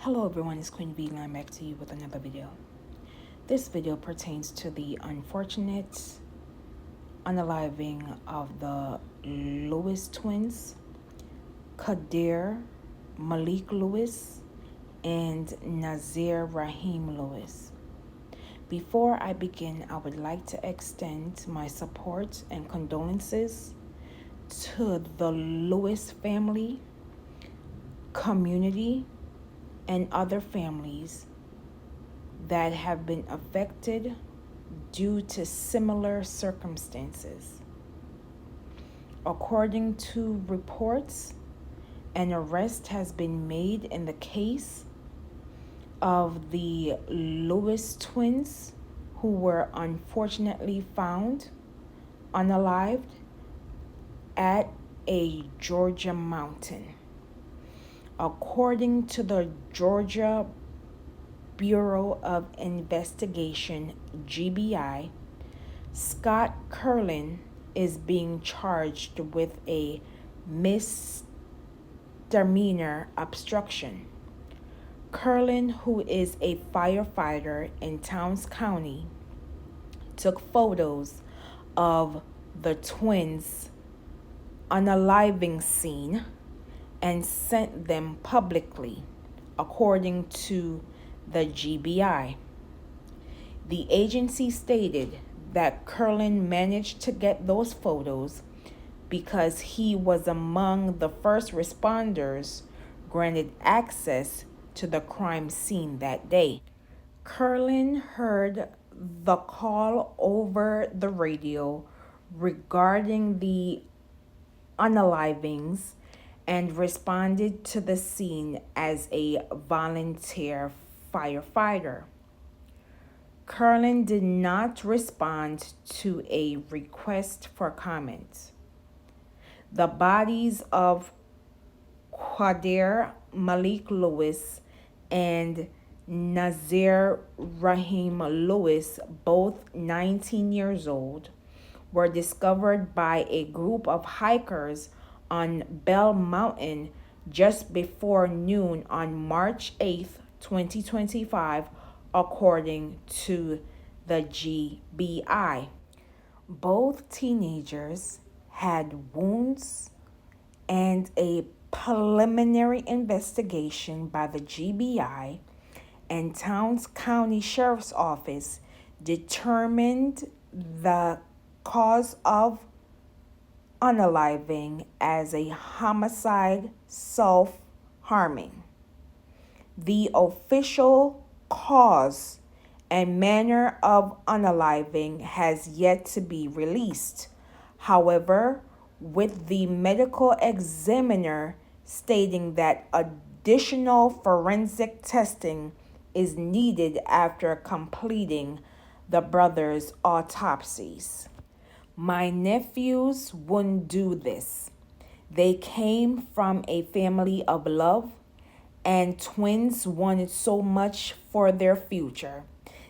Hello everyone, it's Queen V, and I'm back to you with another video. This video pertains to the unfortunate unaliving of the Lewis twins, Qaadir, Malik Lewis, and Naazir Rahim Lewis. Before I begin, I would like to extend my support and condolences to the Lewis family, community, and other families that have been affected due to similar circumstances. According to reports, an arrest has been made in the case of the Lewis twins, who were unfortunately found unalived at a Georgia mountain. According to the Georgia Bureau of Investigation, GBI, Scott Curlin is being charged with a misdemeanor obstruction. Curlin, who is a firefighter in Towns County, took photos of the twins' unaliving scene and sent them publicly, according to the GBI. The agency stated that Curlin managed to get those photos because he was among the first responders granted access to the crime scene that day. Curlin heard the call over the radio regarding the unalivings and responded to the scene as a volunteer firefighter. Curlin did not respond to a request for comment. The bodies of Qaadir, Malik Lewis, and Naazir Rahim Lewis, both 19 years old, were discovered by a group of hikers on Bell Mountain just before noon on March 8th, 2025, according to the GBI. Both teenagers had wounds, and a preliminary investigation by the GBI and Towns County Sheriff's Office determined the cause of unaliving as a homicide, self-harming. The official cause and manner of unaliving has yet to be released. However, with the medical examiner stating that additional forensic testing is needed after completing the brothers' autopsies. My nephews wouldn't do this. They came from a family of love, and twins wanted so much for their future.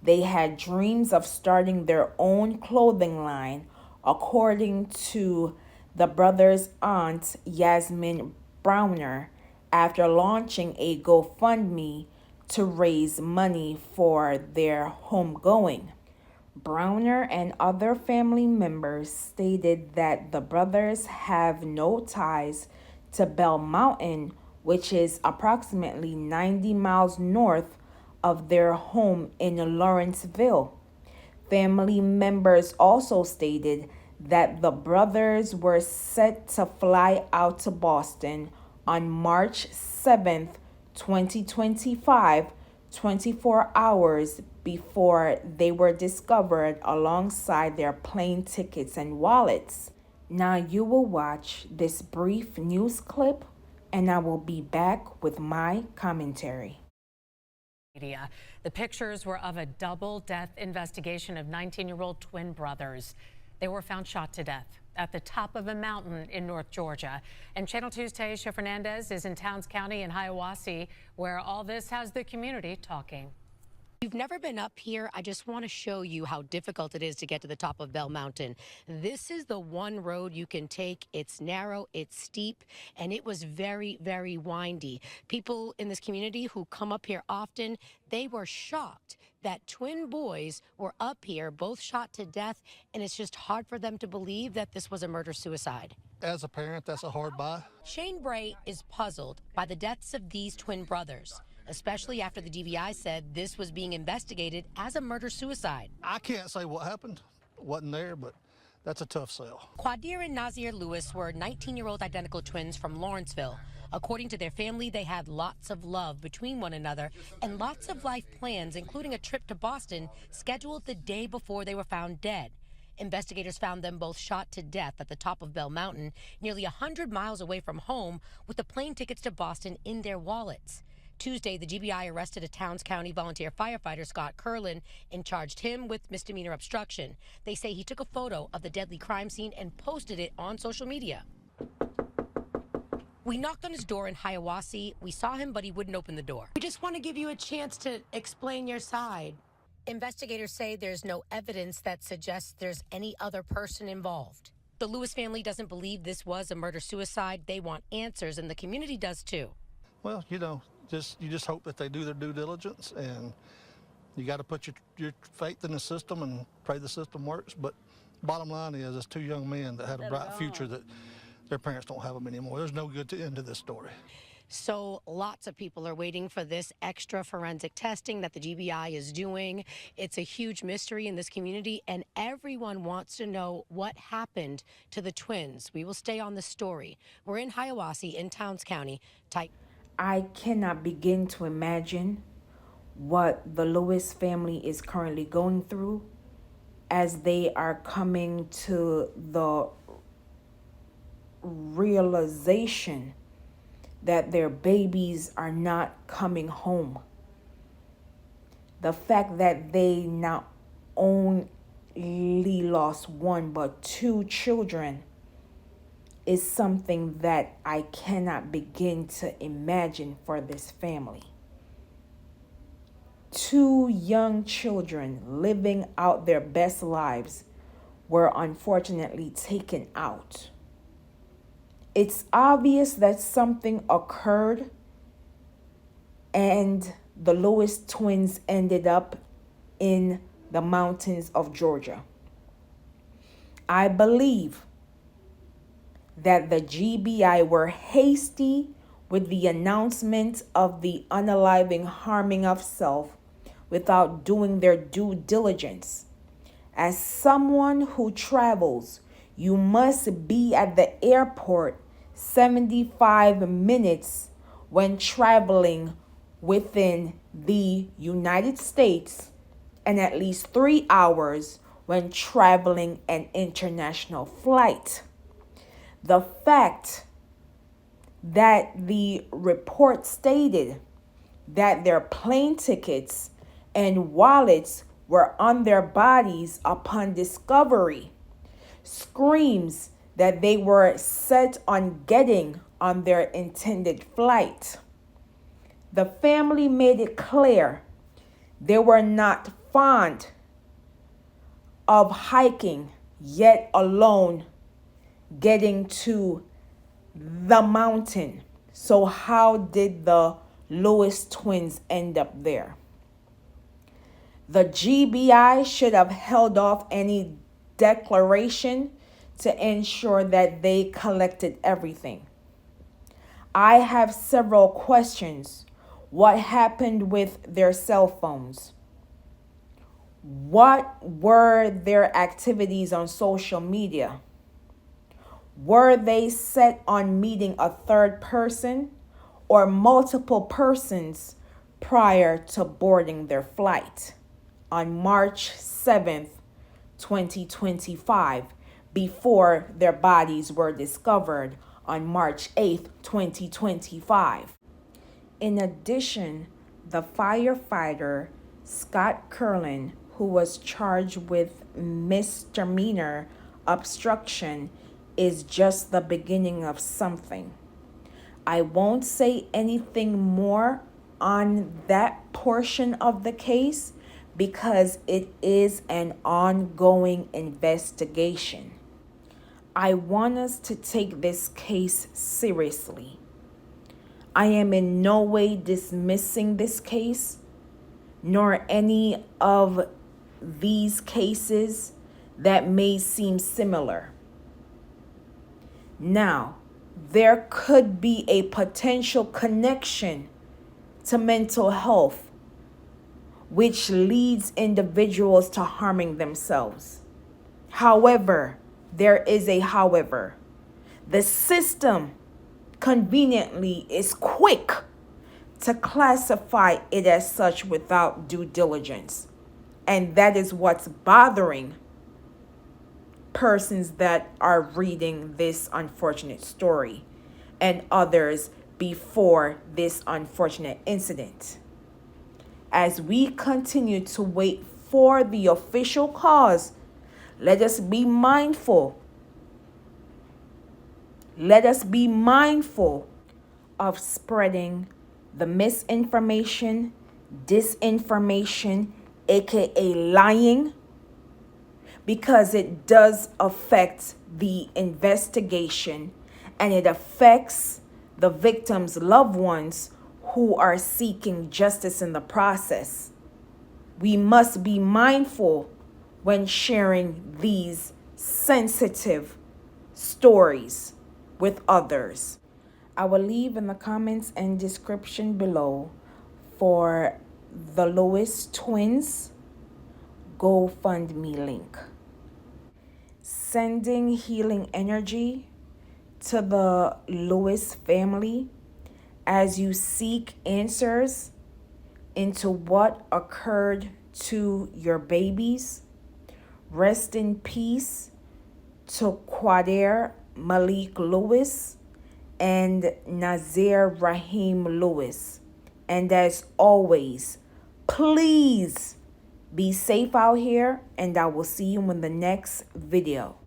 They had dreams of starting their own clothing line, according to the brothers' aunt, Yasmin Browner, after launching a GoFundMe to raise money for their homegoing. Browner and other family members stated that the brothers have no ties to Bell Mountain, which is approximately 90 miles north of their home in Lawrenceville. Family members also stated that the brothers were set to fly out to Boston on March 7th, 2025, 24 hours before they were discovered alongside their plane tickets and wallets. Now you will watch this brief news clip, and I will be back with my commentary. The pictures were of a double death investigation of 19-year-old twin brothers. They were found shot to death at the top of a mountain in North Georgia. And Channel 2's Taisha Fernandez is in Towns County in Hiawassee, where all this has the community talking. If you've never been up here, I just want to show you how difficult it is to get to the top of Bell Mountain. This is the one road you can take. It's narrow, it's steep, and it was very, very windy. People in this community who come up here often, they were shocked that twin boys were up here, both shot to death, and it's just hard for them to believe that this was a murder-suicide. As a parent, that's a hard buy. Shane Bray is puzzled by the deaths of these twin brothers, especially after the DVI said this was being investigated as a murder-suicide. I can't say what happened. Wasn't there, but that's a tough sell. Qaadir and Naazir Lewis were 19-year-old identical twins from Lawrenceville. According to their family, they had lots of love between one another and lots of life plans, including a trip to Boston scheduled the day before they were found dead. Investigators found them both shot to death at the top of Bell Mountain, nearly 100 miles away from home, with the plane tickets to Boston in their wallets. Tuesday, the GBI arrested a Towns County volunteer firefighter, Scott Curlin, and charged him with misdemeanor obstruction. They say he took a photo of the deadly crime scene and posted it on social media. We knocked on his door in Hiawassee. We saw him, but he wouldn't open the door. We just want to give you a chance to explain your side. Investigators say there's no evidence that suggests there's any other person involved. The Lewis family doesn't believe this was a murder-suicide. They want answers, and the community does too. Well, you just hope that they do their due diligence, and you got to put your faith in the system and pray the system works. But bottom line is, it's two young men that had a bright future that their parents don't have them anymore. There's no good end to this story. So lots of people are waiting for this extra forensic testing that the GBI is doing. It's a huge mystery in this community, and everyone wants to know what happened to the twins. We will stay on the story. We're in Hiawassee in Towns County. I cannot begin to imagine what the Lewis family is currently going through as they are coming to the realization that their babies are not coming home. The fact that they not only lost one but two children is something that I cannot begin to imagine for this family. Two young children living out their best lives were unfortunately taken out. It's obvious that something occurred and the Lewis twins ended up in the mountains of Georgia. I believe that the GBI were hasty with the announcement of the unaliving harming of self without doing their due diligence. As someone who travels, you must be at the airport 75 minutes when traveling within the United States and at least 3 hours when traveling an international flight. The fact that the report stated that their plane tickets and wallets were on their bodies upon discovery screams that they were set on getting on their intended flight. The family made it clear they were not fond of hiking, yet alone getting to the mountain. So how did the Lewis twins end up there? The GBI should have held off any declaration to ensure that they collected everything. I have several questions. What happened with their cell phones? What were their activities on social media? Were they set on meeting a third person or multiple persons prior to boarding their flight on March 7th, 2025, before their bodies were discovered on March 8th, 2025? In addition, the firefighter, Scott Curlin, who was charged with misdemeanor obstruction, is just the beginning of something. I won't say anything more on that portion of the case because it is an ongoing investigation. I want us to take this case seriously. I am in no way dismissing this case, nor any of these cases that may seem similar. Now, there could be a potential connection to mental health, which leads individuals to harming themselves. However, there is a however. The system conveniently is quick to classify it as such without due diligence. And that is what's bothering persons that are reading this unfortunate story and others before this unfortunate incident. As we continue to wait for the official cause, let us be mindful. Let us be mindful of spreading the misinformation, disinformation, aka lying, because it does affect the investigation and it affects the victim's loved ones who are seeking justice in the process. We must be mindful when sharing these sensitive stories with others. I will leave in the comments and description below for the Lewis twins GoFundMe link. Sending healing energy to the Lewis family as you seek answers into what occurred to your babies. Rest in peace to Qaadir, Malik Lewis, and Naazir Rahim Lewis. And as always, please be safe out here, and I will see you in the next video.